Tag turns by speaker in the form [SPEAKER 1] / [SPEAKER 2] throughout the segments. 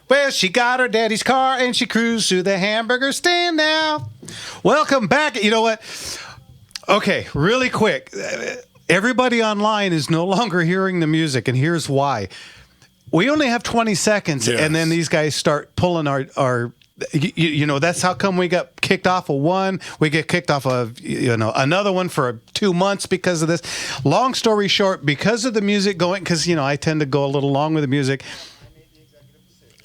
[SPEAKER 1] Well, she got her daddy's car and she cruised to the hamburger stand now. Welcome back. You know what? Okay, really quick. Everybody online is no longer hearing the music, and here's why. We only have 20 seconds, and then these guys start pulling our that's how come we got kicked off of one. We get kicked off of, another one for 2 months because of this. Long story short, because of the music going, because, I tend to go a little long with the music.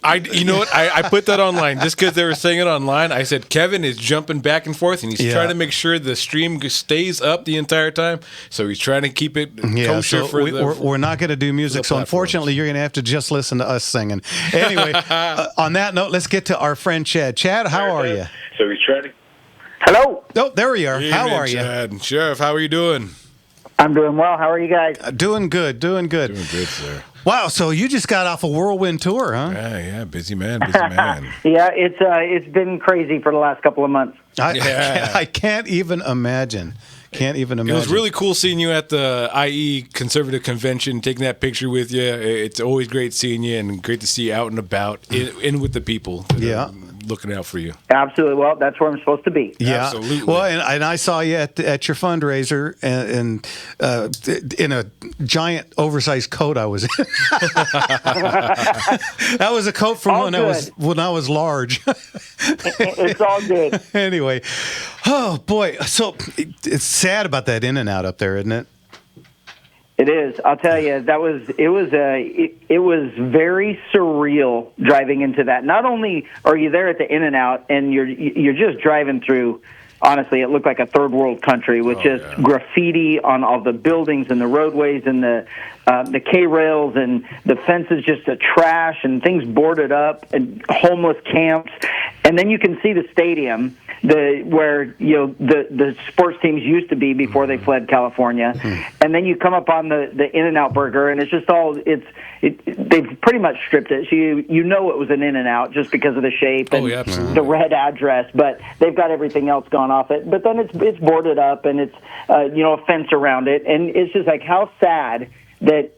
[SPEAKER 2] You know what? I put that online just because they were saying it online. I said Kevin is jumping back and forth, and he's trying to make sure the stream stays up the entire time. So he's trying to keep it kosher for
[SPEAKER 1] we're not going to do music. So unfortunately, you're going to have to just listen to us singing. Anyway, on that note, let's get to our friend Chad. Chad, how are you?
[SPEAKER 3] So he's trying to.
[SPEAKER 4] Hello.
[SPEAKER 1] Oh, there we are.
[SPEAKER 2] Hey,
[SPEAKER 1] how
[SPEAKER 2] man,
[SPEAKER 1] are you?
[SPEAKER 2] Chad. Sheriff, how are you doing?
[SPEAKER 4] I'm doing well. How are you guys?
[SPEAKER 1] Doing good.
[SPEAKER 2] Doing good, sir.
[SPEAKER 1] Wow, so you just got off a whirlwind tour, huh?
[SPEAKER 2] Yeah, busy man.
[SPEAKER 4] Yeah, it's been crazy for the last couple of months.
[SPEAKER 1] I can't even imagine. It
[SPEAKER 2] was really cool seeing you at the IE Conservative Convention, taking that picture with you. It's always great seeing you, and great to see you out and about, in with the people. Looking out for you.
[SPEAKER 4] Absolutely. Well, that's where I'm supposed to be.
[SPEAKER 1] Yeah.
[SPEAKER 2] Absolutely.
[SPEAKER 1] Well, and I saw you at your fundraiser and in a giant oversized coat I was in. That was a coat from when I was large.
[SPEAKER 4] It's all good.
[SPEAKER 1] Anyway, oh boy, so it's sad about that In-N-Out up there, isn't it?
[SPEAKER 4] It is. I'll tell you, it was very surreal driving into that. Not only are you there at the In-N-Out and you're just driving through. Honestly, it looked like a third world country with graffiti on all the buildings and the roadways and the K-rails and the fences just a trash and things boarded up and homeless camps. And then you can see the stadium, where the sports teams used to be before they fled California. And then you come up on the In-N-Out burger, and it's just all they've pretty much stripped it. So you know it was an In-N-Out just because of the shape and the red address, but they've got everything else gone off it. But then it's boarded up and it's a fence around it, and it's just like how sad that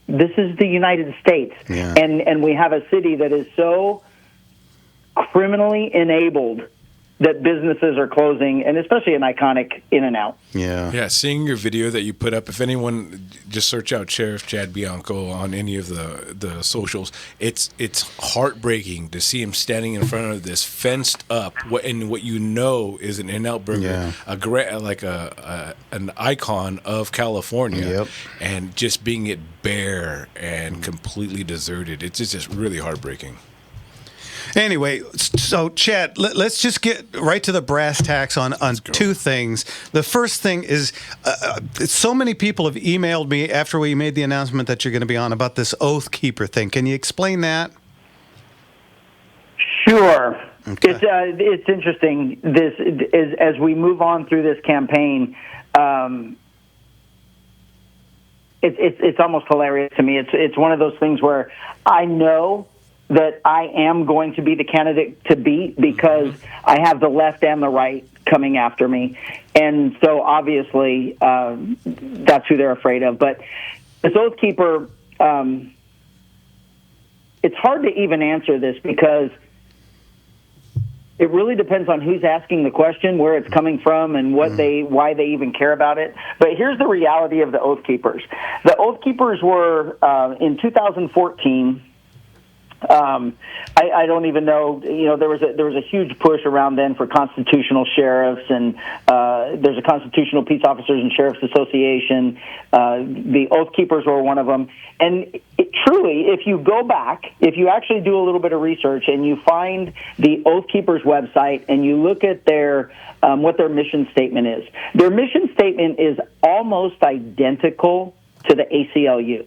[SPEAKER 4] this is the United States, and we have a city that is so criminally enabled that businesses are closing, and especially an iconic In-N-Out.
[SPEAKER 2] Yeah, seeing your video that you put up, if anyone just search out Sheriff Chad Bianco on any of the socials, it's heartbreaking to see him standing in front of this fenced up, what is an In-N-Out burger, an icon of California, and just being it bare and completely deserted. It's just really heartbreaking.
[SPEAKER 1] Anyway, so Chad, let's just get right to the brass tacks on two things. The first thing is, so many people have emailed me after we made the announcement that you're going to be on about this Oath Keeper thing. Can you explain that?
[SPEAKER 4] Sure. Okay. It's interesting. This is, as we move on through this campaign. It's almost hilarious to me. It's one of those things where I know that I am going to be the candidate to beat because I have the left and the right coming after me. And so obviously that's who they're afraid of. But this Oath Keeper, it's hard to even answer this because it really depends on who's asking the question, where it's coming from, and why they even care about it. But here's the reality of the Oath Keepers. The Oath Keepers were, in 2014, I don't even know. There was a huge push around then for constitutional sheriffs, and there's a Constitutional Peace Officers and Sheriffs Association. The Oath Keepers were one of them. And truly, if you go back, if you actually do a little bit of research and you find the Oath Keepers website and you look at their what their mission statement is, their mission statement is almost identical to the ACLU,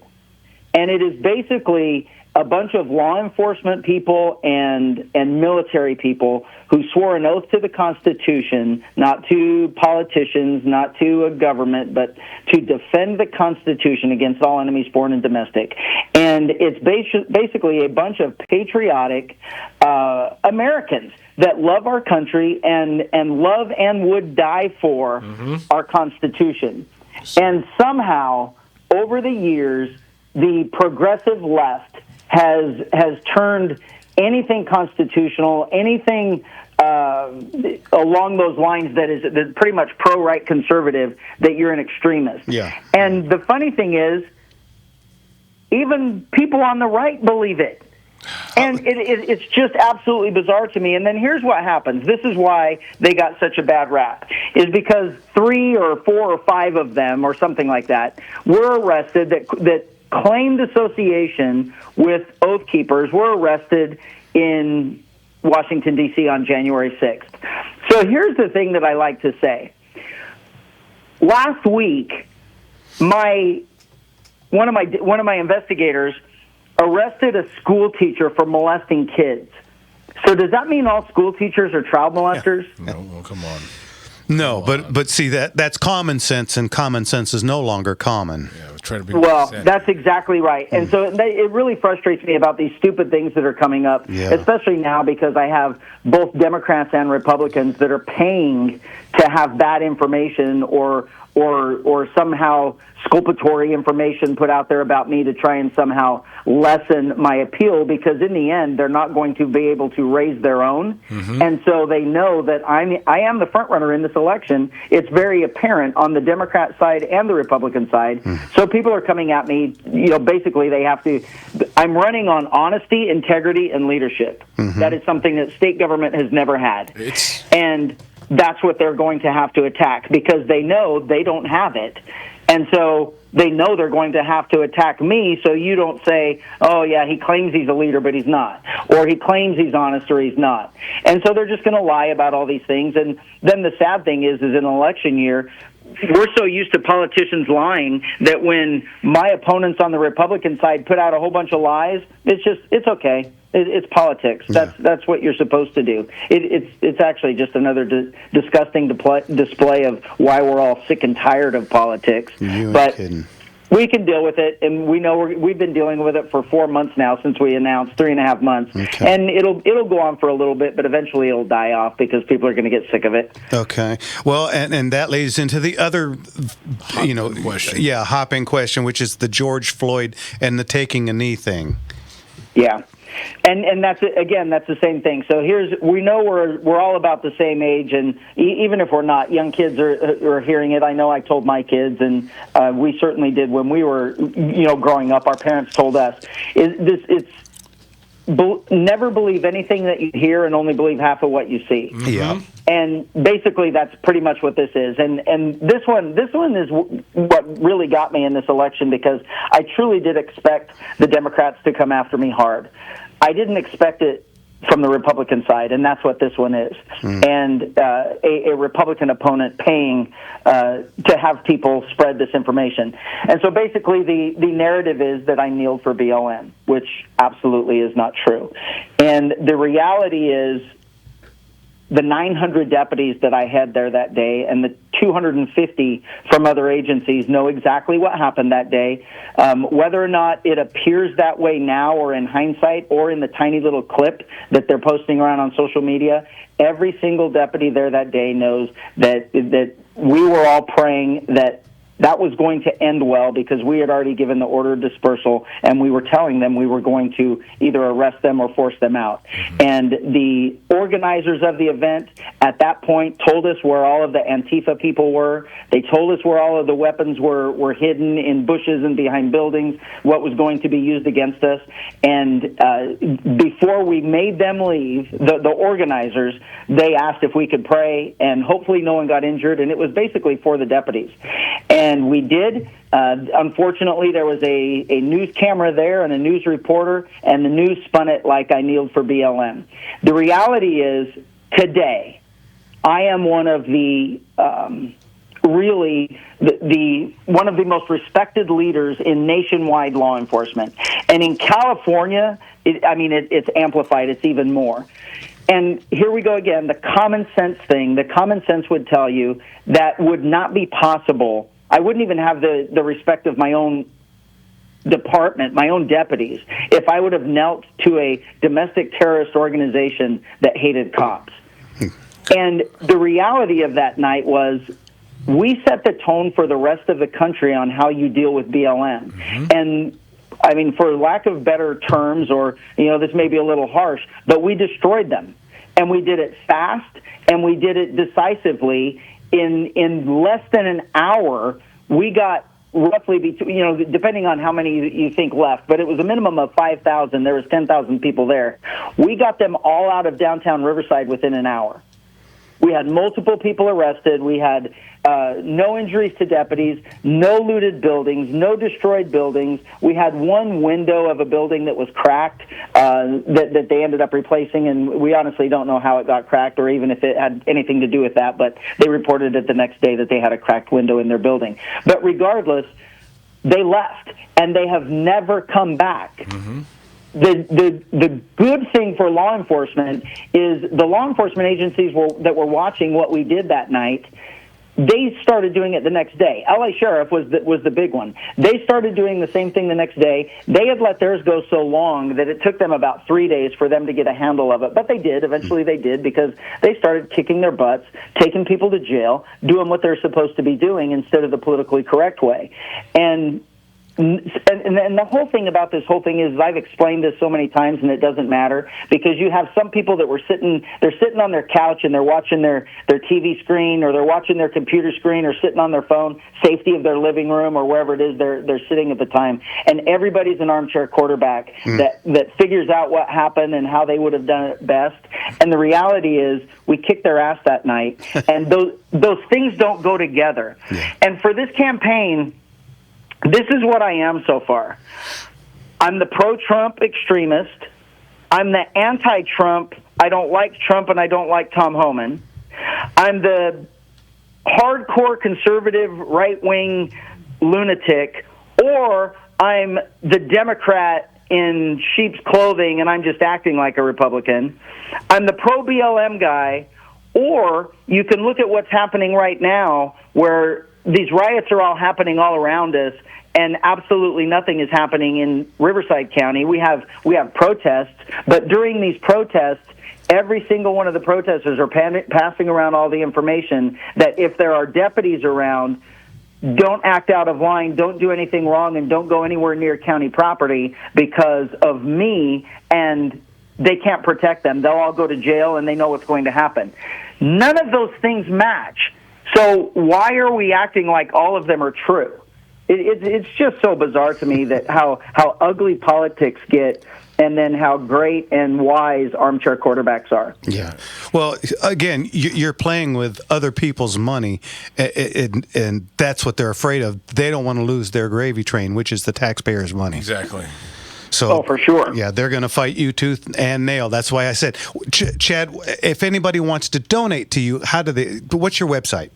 [SPEAKER 4] and it is basically a bunch of law enforcement people and military people who swore an oath to the Constitution, not to politicians, not to a government, but to defend the Constitution against all enemies, foreign and domestic. And it's basically a bunch of patriotic Americans that love our country and love and would die for our Constitution. And somehow, over the years, the progressive left has turned anything constitutional, anything along those lines that is pretty much pro-right conservative, that you're an extremist.
[SPEAKER 1] Yeah.
[SPEAKER 4] And the funny thing is, even people on the right believe it. And it's just absolutely bizarre to me. And then here's what happens. This is why they got such a bad rap, is because 3 or 4 or 5 of them, or something like that, were arrested that claimed association with Oath Keepers, were arrested in Washington, D.C. on January 6th. So here's the thing that I like to say. Last week, one of my investigators arrested a school teacher for molesting kids. So does that mean all school teachers are child molesters?
[SPEAKER 2] Yeah. No, well, come on.
[SPEAKER 1] No, but see, that's common sense, and common sense is no longer common.
[SPEAKER 2] Yeah, try to be
[SPEAKER 4] well, that's exactly right. And so it really frustrates me about these stupid things that are coming up, especially now because I have both Democrats and Republicans that are paying to have bad information or somehow sculpatory information put out there about me to try and somehow lessen my appeal, because in the end they're not going to be able to raise their own. And so they know that I am the front runner in this election. It's very apparent on the Democrat side and the Republican side. So people are coming at me, basically I'm running on honesty, integrity, and leadership. That is something that state government has never had. And that's what they're going to have to attack, because they know they don't have it. And so they know they're going to have to attack me, so you don't say, oh, yeah, he claims he's a leader, but he's not. Or he claims he's honest, or he's not. And so they're just going to lie about all these things. And then the sad thing is in an election year, we're so used to politicians lying that when my opponents on the Republican side put out a whole bunch of lies, it's okay. It's politics. That's what you're supposed to do. It's actually just another disgusting display of why we're all sick and tired of politics. But we can deal with it, and we know we've been dealing with it for 4 months now since we announced 3.5 months, and it'll go on for a little bit, but eventually it'll die off because people are going to get sick of it.
[SPEAKER 1] Okay, well, and that leads into the other,
[SPEAKER 2] question.
[SPEAKER 1] hopping question, which is the George Floyd and the taking a knee thing.
[SPEAKER 4] Yeah. And that's the same thing. So we know we're all about the same age, and even if we're not, young kids are hearing it. I know I told my kids, and we certainly did when we were growing up. Our parents told us never believe anything that you hear, and only believe half of what you see.
[SPEAKER 1] Yeah.
[SPEAKER 4] And basically, that's pretty much what this is. And this one is what really got me in this election, because I truly did expect the Democrats to come after me hard. I didn't expect it from the Republican side, and that's what this one is. And a Republican opponent paying to have people spread this information. And so basically the narrative is that I kneeled for BLM, which absolutely is not true. And the reality is, the 900 deputies that I had there that day and the 250 from other agencies know exactly what happened that day. Whether or not it appears that way now, or in hindsight, or in the tiny little clip that they're posting around on social media, every single deputy there that day knows that we were all praying that was going to end well, because we had already given the order of dispersal, and we were telling them we were going to either arrest them or force them out. And the organizers of the event at that point told us where all of the Antifa people were. They told us where all of the weapons were hidden in bushes and behind buildings, what was going to be used against us. And before we made them leave, the organizers, they asked if we could pray, and hopefully no one got injured, and it was basically for the deputies. And we did. Unfortunately, there was a news camera there and a news reporter, and the news spun it like I kneeled for BLM. The reality is, today, I am one of the one of the most respected leaders in nationwide law enforcement. And in California, it's amplified. It's even more. And here we go again, the common sense thing. The common sense would tell you that would not be possible. I wouldn't even have the respect of my own department, my own deputies, if I would have knelt to a domestic terrorist organization that hated cops. And the reality of that night was, we set the tone for the rest of the country on how you deal with BLM. And I mean, for lack of better terms, or, this may be a little harsh, but we destroyed them. And we did it fast, and we did it decisively. In less than an hour, we got roughly between, depending on how many you think left, but it was a minimum of 5,000. There was 10,000 people there. We got them all out of downtown Riverside within an hour. We had multiple people arrested. We had no injuries to deputies, no looted buildings, no destroyed buildings. We had one window of a building that was cracked that they ended up replacing, and we honestly don't know how it got cracked or even if it had anything to do with that, but they reported it the next day that they had a cracked window in their building. But regardless, they left, and they have never come back. Mm-hmm. The good thing for law enforcement is the law enforcement agencies that were watching what we did that night, they started doing it the next day. LA Sheriff was the big one. They started doing the same thing the next day. They had let theirs go so long that it took them about 3 days for them to get a handle of it. But they did. Eventually they did, because they started kicking their butts, taking people to jail, doing what they're supposed to be doing instead of the politically correct way. And the whole thing about this whole thing is, I've explained this so many times, and it doesn't matter, because you have some people that they're sitting on their couch and they're watching their TV screen, or they're watching their computer screen, or sitting on their phone, safety of their living room or wherever it is they're sitting at the time, and everybody's an armchair quarterback that figures out what happened and how they would have done it best. And the reality is, we kicked their ass that night, and those things don't go together. Yeah. And for this campaign, this is what I am so far. I'm the pro-Trump extremist. I'm the anti-Trump. I don't like Trump, and I don't like Tom Homan. I'm the hardcore conservative right-wing lunatic, or I'm the Democrat in sheep's clothing, and I'm just acting like a Republican. I'm the pro-BLM guy, or you can look at what's happening right now, where these riots are all happening all around us, and absolutely nothing is happening in Riverside County. We have protests, but during these protests, every single one of the protesters are passing around all the information that if there are deputies around, don't act out of line, don't do anything wrong, and don't go anywhere near county property because of me, and they can't protect them. They'll all go to jail, and they know what's going to happen. None of those things match. So why are we acting like all of them are true? It's just so bizarre to me that how ugly politics get, and then how great and wise armchair quarterbacks are.
[SPEAKER 1] Yeah. Well, again, you're playing with other people's money, and that's what they're afraid of. They don't want to lose their gravy train, which is the taxpayers' money.
[SPEAKER 2] Exactly.
[SPEAKER 1] So,
[SPEAKER 4] for sure.
[SPEAKER 1] Yeah, they're going to fight you tooth and nail. That's why I said, Chad, if anybody wants to donate to you, what's your website?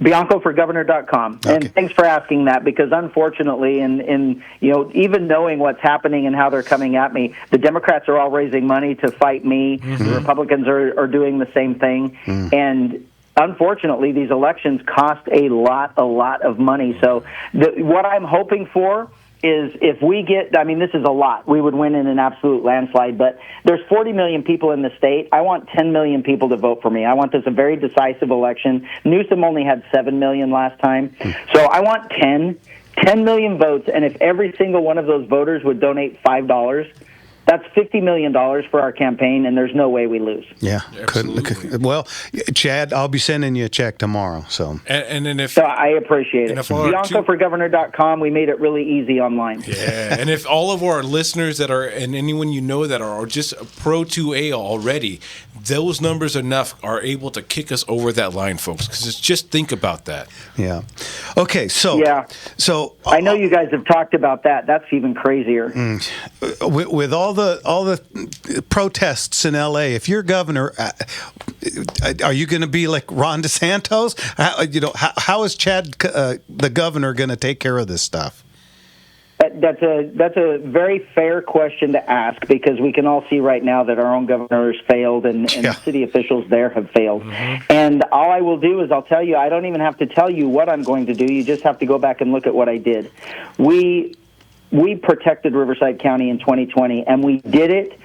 [SPEAKER 4] BiancoForGovernor.com. Okay. And thanks for asking that, because unfortunately, even knowing what's happening and how they're coming at me, the Democrats are all raising money to fight me. Mm-hmm. The Republicans are doing the same thing. Mm. And unfortunately, these elections cost a lot of money. So what I'm hoping for is, if we get, this is a lot. We would win in an absolute landslide, but there's 40 million people in the state. I want 10 million people to vote for me. I want this a very decisive election. Newsom only had 7 million last time. So I want 10 million votes, and if every single one of those voters would donate $5, that's $50 million for our campaign, and there's no way we lose.
[SPEAKER 1] Yeah. Well, Chad, I'll be sending you a check tomorrow. So
[SPEAKER 4] so I appreciate it. BiancoForGovernor.com. We made it really easy online.
[SPEAKER 2] Yeah, and if all of our listeners that are, and anyone you know that are just pro 2A already, those numbers are able to kick us over that line, folks. Because just think about that.
[SPEAKER 1] Yeah. Okay. So.
[SPEAKER 4] Yeah.
[SPEAKER 1] So
[SPEAKER 4] I know you guys have talked about that. That's even crazier.
[SPEAKER 1] With all the protests in LA, if you're governor, are you going to be like Ron DeSantis? How is Chad, the governor, going to take care of this stuff?
[SPEAKER 4] That's a very fair question to ask, because we can all see right now that our own governor has failed, and city officials there have failed. Mm-hmm. And all I will do is I'll tell you, I don't even have to tell you what I'm going to do. You just have to go back and look at what I did. We protected Riverside County in 2020, and we did it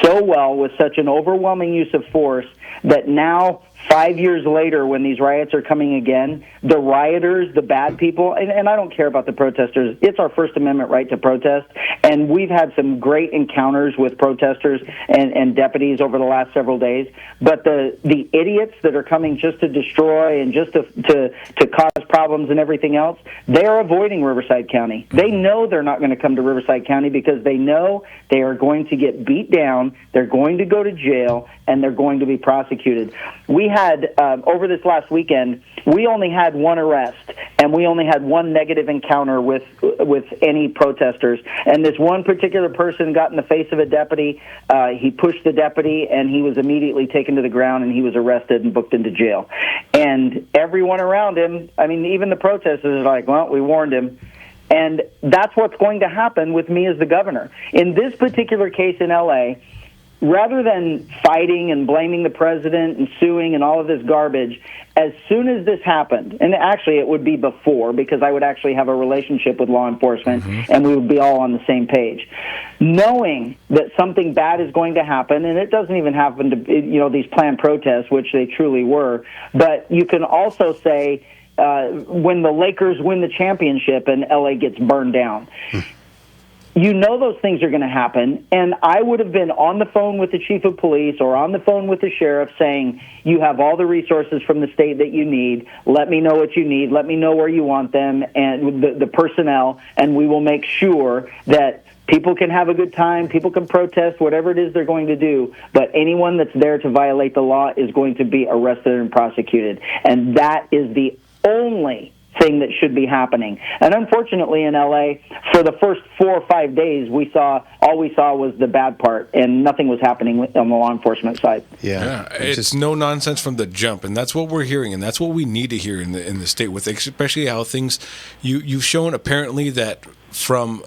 [SPEAKER 4] so well with such an overwhelming use of force that now 5 years later, when these riots are coming again, the rioters, the bad people, and I don't care about the protesters. It's our First Amendment right to protest, and we've had some great encounters with protesters and deputies over the last several days. But the idiots that are coming just to destroy and just to cause problems and everything else, they are avoiding Riverside County. They know they're not going to come to Riverside County because they know they are going to get beat down, they're going to go to jail, and they're going to be prosecuted. We had, over this last weekend, we only had one arrest, and we only had one negative encounter with any protesters. And this one particular person got in the face of a deputy. He pushed the deputy, and he was immediately taken to the ground, and he was arrested and booked into jail. And everyone around him, I mean, even the protesters are like, well, we warned him. And that's what's going to happen with me as the governor. In this particular case in L.A., rather than fighting and blaming the president and suing and all of this garbage, as soon as this happened, and actually it would be before, because I would actually have a relationship with law enforcement and we would be all on the same page, knowing that something bad is going to happen, and it doesn't even happen to these planned protests, which they truly were, but you can also say when the Lakers win the championship and LA gets burned down. You know those things are going to happen, and I would have been on the phone with the chief of police or on the phone with the sheriff saying, you have all the resources from the state that you need. Let me know what you need. Let me know where you want them and the personnel, and we will make sure that people can have a good time, people can protest, whatever it is they're going to do, but anyone that's there to violate the law is going to be arrested and prosecuted. And that is the only thing that should be happening. And unfortunately in LA, for the first 4 or 5 days, all we saw was the bad part, and nothing was happening on the law enforcement side.
[SPEAKER 2] Yeah. It's no nonsense from the jump, and that's what we're hearing, and that's what we need to hear in the state, with especially how things you've shown apparently that from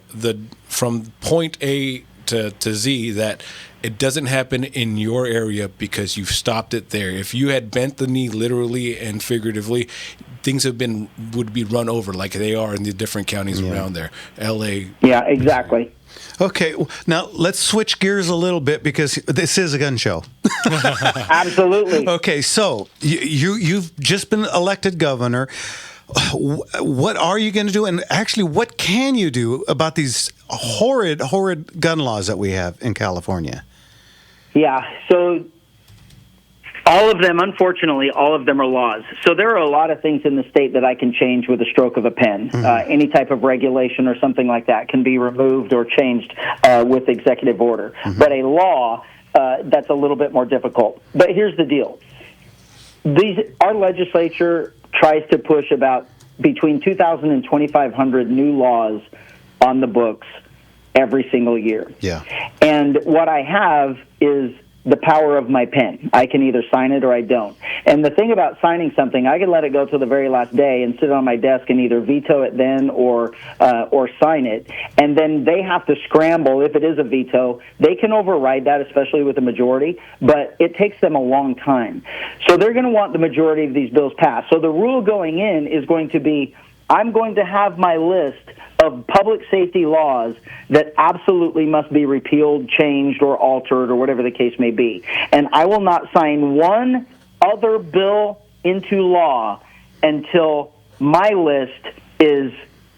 [SPEAKER 2] point A to Z that it doesn't happen in your area because you've stopped it there. If you had bent the knee literally and figuratively, things would be run over like they are in the different counties around there. LA. Yeah,
[SPEAKER 4] exactly.
[SPEAKER 1] Okay, now let's switch gears a little bit because this is a gun show.
[SPEAKER 4] Absolutely.
[SPEAKER 1] Okay, so you've just been elected governor. What are you going to do? And actually, what can you do about these horrid gun laws that we have in California?
[SPEAKER 4] Yeah, so unfortunately, all of them are laws. So there are a lot of things in the state that I can change with a stroke of a pen. Any type of regulation or something like that can be removed or changed with executive order. But a law, that's a little bit more difficult. But here's the deal. Our legislature tries to push about between 2,000 and 2,500 new laws on the books every single year.
[SPEAKER 1] Yeah.
[SPEAKER 4] And what I have is the power of my pen. I can either sign it or I don't. And the thing about signing something, I can let it go till the very last day and sit on my desk and either veto it then or sign it. And then they have to scramble. If it is a veto, they can override that, especially with a majority, but it takes them a long time. So they're going to want the majority of these bills passed. So the rule going in is going to be, I'm going to have my list of public safety laws that absolutely must be repealed, changed, or altered, or whatever the case may be. And I will not sign one other bill into law until my list is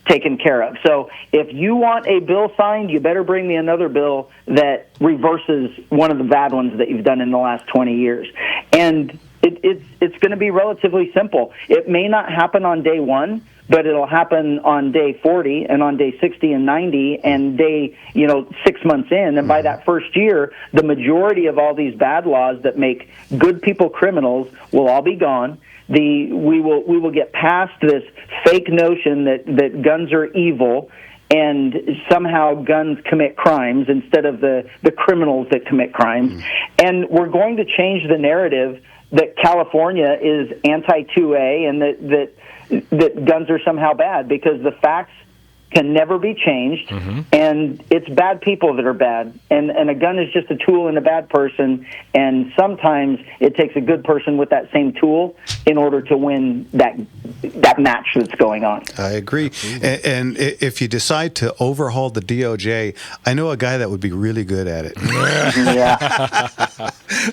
[SPEAKER 4] taken care of. So if you want a bill signed, you better bring me another bill that reverses one of the bad ones that you've done in the last 20 years. And it's going to be relatively simple. It may not happen on day one, but it'll happen on day 40 and on day 60 and 90 and day, 6 months in. And by that first year, the majority of all these bad laws that make good people criminals will all be gone. We will get past this fake notion that guns are evil and somehow guns commit crimes instead of the criminals that commit crimes. And we're going to change the narrative that California is anti-2A and that guns are somehow bad, because the facts can never be changed, and it's bad people that are bad. And a gun is just a tool in a bad person, and sometimes it takes a good person with that same tool in order to win that match that's going on.
[SPEAKER 1] I agree. And if you decide to overhaul the DOJ, I know a guy that would be really good at it.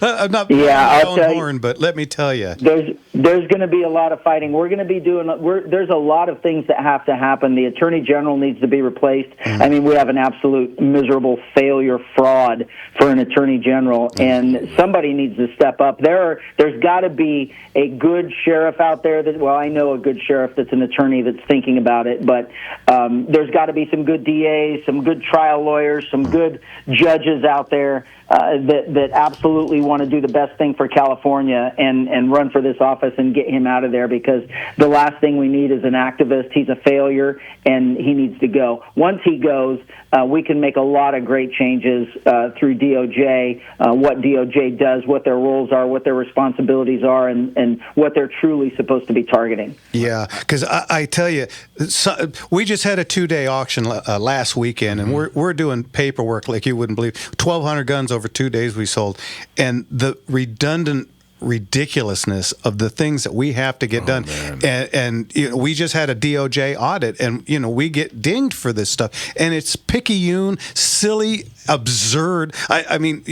[SPEAKER 1] I'm not
[SPEAKER 4] I'll tell
[SPEAKER 1] horn, but let me tell you,
[SPEAKER 4] there's going to be a lot of fighting. We're going to be there's a lot of things that have to happen. The Attorney General needs to be replaced. I mean, we have an absolute miserable failure fraud for an Attorney General, and somebody needs to step up. There's got to be a good sheriff out there I know a good sheriff that's an attorney that's thinking about it, but there's got to be some good DAs, some good trial lawyers, some good judges out there that absolutely want to do the best thing for California and run for this office and get him out of there, because the last thing we need is an activist. He's a failure, and he needs to go. Once he goes, we can make a lot of great changes through DOJ, what DOJ does, what their roles are, what their responsibilities are, and what they're truly supposed to be targeting.
[SPEAKER 1] Yeah, because I tell you, we just had a 2-day auction last weekend, and we're doing paperwork like you wouldn't believe. 1,200 guns over 2 days we sold, and the redundant ridiculousness of the things that we have to get done. And we just had a DOJ audit, and we get dinged for this stuff, and it's picayune, silly, absurd. I mean,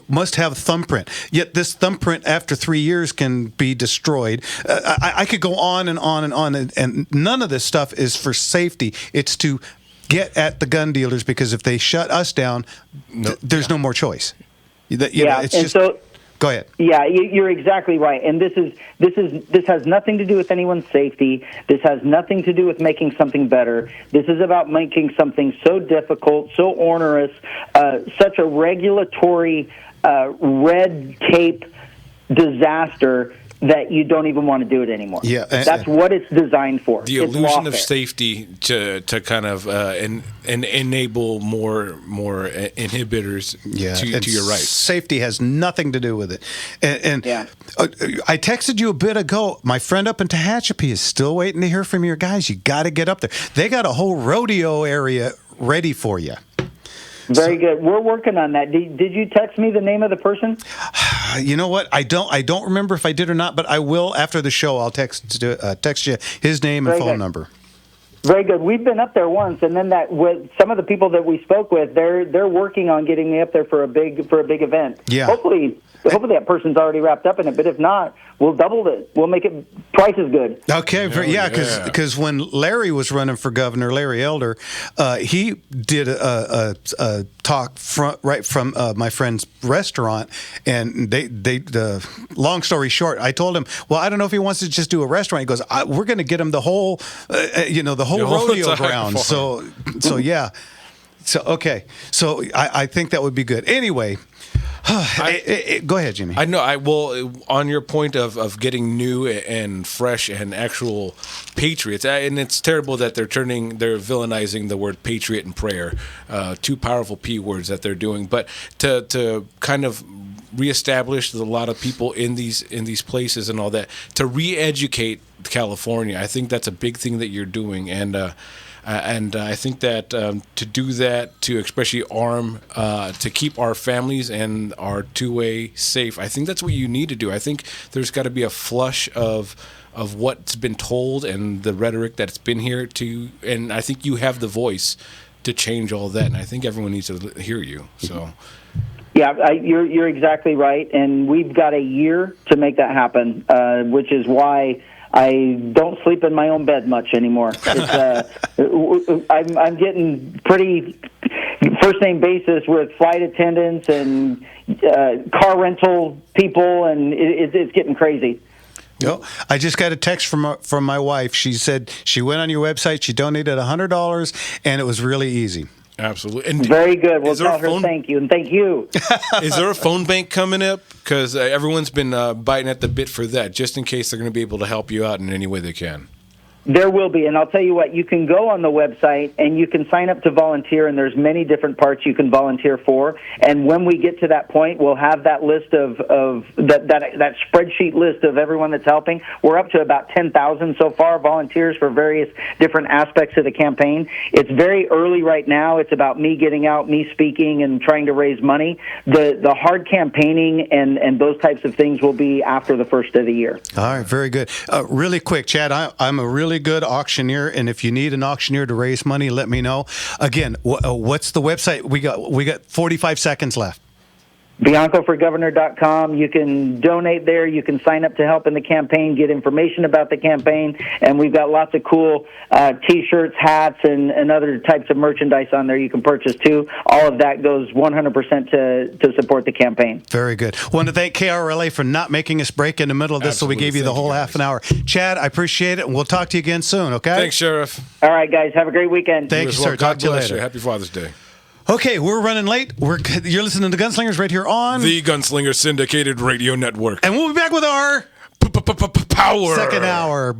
[SPEAKER 1] must have thumbprint. Yet this thumbprint after 3 years can be destroyed. I could go on and on and on, and none of this stuff is for safety. It's to get at the gun dealers, because if they shut us down, there's no more choice. It's just. Go ahead.
[SPEAKER 4] Yeah, you're exactly right. And this has nothing to do with anyone's safety. This has nothing to do with making something better. This is about making something so difficult, so onerous, such a regulatory red tape disaster that you don't even want to do it anymore.
[SPEAKER 1] Yeah,
[SPEAKER 4] that's what it's designed for.
[SPEAKER 2] The illusion of safety to kind of enable more inhibitors to your rights.
[SPEAKER 1] Safety has nothing to do with it. And I texted you a bit ago. My friend up in Tehachapi is still waiting to hear from your guys. You got to get up there. They got a whole rodeo area ready for you.
[SPEAKER 4] Very good. We're working on that. Did you text me the name of the person?
[SPEAKER 1] You know what? I don't remember if I did or not, but I will after the show. I'll text you his name and phone number.
[SPEAKER 4] Very good. We've been up there once, and then with some of the people that we spoke with, they're working on getting me up there for a big event.
[SPEAKER 1] Yeah.
[SPEAKER 4] Hopefully that person's already wrapped up in it, but if not, we'll double it. We'll make it twice as good.
[SPEAKER 1] Okay, because when Larry was running for governor, Larry Elder, he did a talk right from my friend's restaurant, and they long story short, I told him, well, I don't know if he wants to just do a restaurant. He goes, we're going to get him the wole rodeo ground. So yeah. So okay. So I think that would be good. Anyway. Go ahead, Jimmy.
[SPEAKER 2] I know. On your point of getting new and fresh and actual patriots, and it's terrible that they're villainizing the word patriot and prayer, two powerful P words that they're doing. But to kind of reestablish a lot of people in these places and all that, to re-educate California, I think that's a big thing that you're doing, and I think that to do that, to especially arm, to keep our families and our two-way safe, I think that's what you need to do. I think there's got to be a flush of what's been told and the rhetoric that's been here and I think you have the voice to change all that, and I think everyone needs to hear you. So.
[SPEAKER 4] Yeah, you're exactly right, and we've got a year to make that happen, which is why I don't sleep in my own bed much anymore. I'm getting pretty first-name basis with flight attendants and car rental people, and it's getting crazy.
[SPEAKER 1] No, I just got a text from my wife. She said she went on your website, she donated $100, and it was really easy.
[SPEAKER 2] Absolutely. And
[SPEAKER 4] very good. We'll tell her thank you, and thank you.
[SPEAKER 2] Is there a phone bank coming up? Because everyone's been biting at the bit for that, just in case they're going to be able to help you out in any way they can.
[SPEAKER 4] There will be, and I'll tell you what, you can go on the website and you can sign up to volunteer, and there's many different parts you can volunteer for. And when we get to that point, we'll have that list of that spreadsheet list of everyone that's helping. We're up to about 10,000 so far, volunteers for various different aspects of the campaign. It's very early right now. It's about me getting out, me speaking, and trying to raise money. The hard campaigning and those types of things will be after the first of the year.
[SPEAKER 1] All right, very good. Really quick, Chad, I'm a really good auctioneer, and if you need an auctioneer to raise money, let me know. Again, what's the website? We got 45 seconds left.
[SPEAKER 4] BiancoForGovernor.com. You can donate there. You can sign up to help in the campaign, get information about the campaign, and we've got lots of cool T-shirts, hats, and other types of merchandise on there you can purchase too. All of that goes 100% to support the campaign.
[SPEAKER 1] Very good. Want to thank KRLA for not making us break in the middle of this,
[SPEAKER 2] Absolutely.
[SPEAKER 1] so we gave you the whole half an hour. Chad, I appreciate it, and we'll talk to you again soon, okay?
[SPEAKER 2] Thanks, Sheriff.
[SPEAKER 4] All right, guys. Have a great weekend.
[SPEAKER 1] Thank you,
[SPEAKER 2] as well.
[SPEAKER 1] sir. Talk
[SPEAKER 2] God
[SPEAKER 1] to you
[SPEAKER 2] bless
[SPEAKER 1] later.
[SPEAKER 2] you. Happy Father's Day.
[SPEAKER 1] Okay, we're running late. You're listening to Gunslingers right here on
[SPEAKER 2] The Gunslinger Syndicated Radio Network.
[SPEAKER 1] and we'll be back with our
[SPEAKER 2] Power.
[SPEAKER 1] second hour.